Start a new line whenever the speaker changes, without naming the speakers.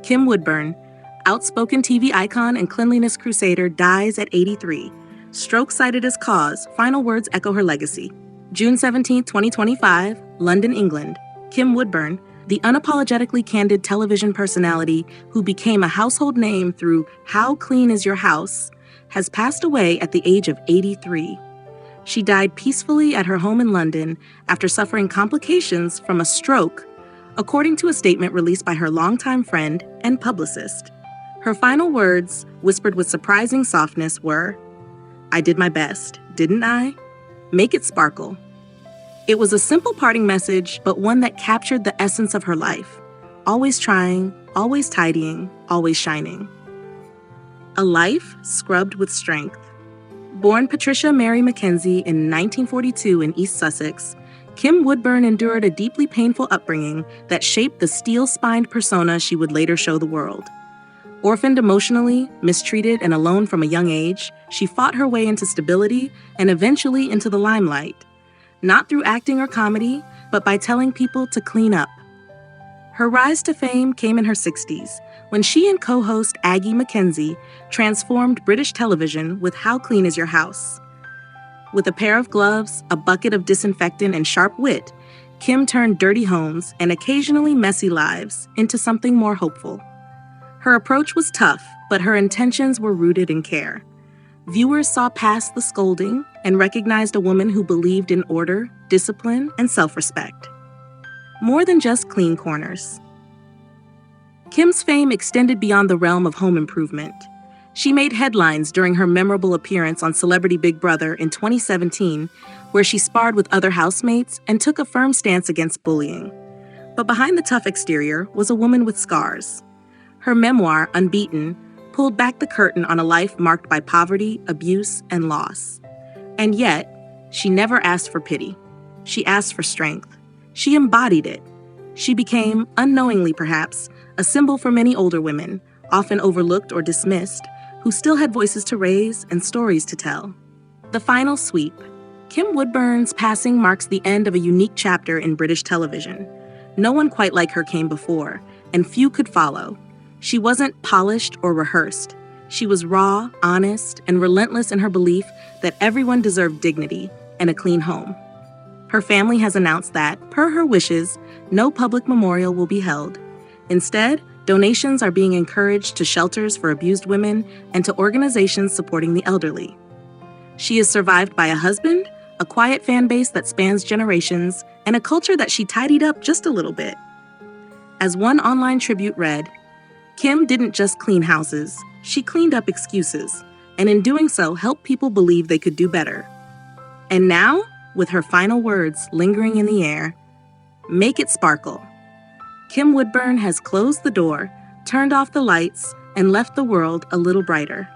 Kim Woodburn, outspoken TV icon and cleanliness crusader, dies at 83. Stroke cited as cause, final words echo her legacy. June 17, 2025, London, England. Kim Woodburn, the unapologetically candid television personality who became a household name through How Clean Is Your House, has passed away at the age of 83. She died peacefully at her home in London after suffering complications from a stroke, according to a statement released by her longtime friend and publicist. Her final words, whispered with surprising softness, were, "I did my best, didn't I? Make it sparkle." It was a simple parting message, but one that captured the essence of her life. Always trying, always tidying, always shining. A life scrubbed with strength. Born Patricia Mary Mackenzie in 1942 in East Sussex, Kim Woodburn endured a deeply painful upbringing that shaped the steel-spined persona she would later show the world. Orphaned emotionally, mistreated, and alone from a young age, she fought her way into stability and eventually into the limelight. Not through acting or comedy, but by telling people to clean up. Her rise to fame came in her 60s, when she and co-host Aggie Mackenzie transformed British television with How Clean Is Your House? With a pair of gloves, a bucket of disinfectant, and sharp wit, Kim turned dirty homes and occasionally messy lives into something more hopeful. Her approach was tough, but her intentions were rooted in care. Viewers saw past the scolding and recognized a woman who believed in order, discipline, and self-respect. More than just clean corners. Kim's fame extended beyond the realm of home improvement. She made headlines during her memorable appearance on Celebrity Big Brother in 2017, where she sparred with other housemates and took a firm stance against bullying. But behind the tough exterior was a woman with scars. Her memoir, Unbeaten, pulled back the curtain on a life marked by poverty, abuse, and loss. And yet, she never asked for pity. She asked for strength. She embodied it. She became, unknowingly perhaps, a symbol for many older women, often overlooked or dismissed, who still had voices to raise and stories to tell. The final sweep. Kim Woodburn's passing marks the end of a unique chapter in British television. No one quite like her came before, and few could follow. She wasn't polished or rehearsed. She was raw, honest, and relentless in her belief that everyone deserved dignity and a clean home. Her family has announced that, per her wishes, no public memorial will be held. Instead, donations are being encouraged to shelters for abused women and to organizations supporting the elderly. She is survived by a husband, a quiet fan base that spans generations, and a culture that she tidied up just a little bit. As one online tribute read, Kim didn't just clean houses, she cleaned up excuses, and in doing so helped people believe they could do better. And now, with her final words lingering in the air, "Make it sparkle." Kim Woodburn has closed the door, turned off the lights, and left the world a little brighter.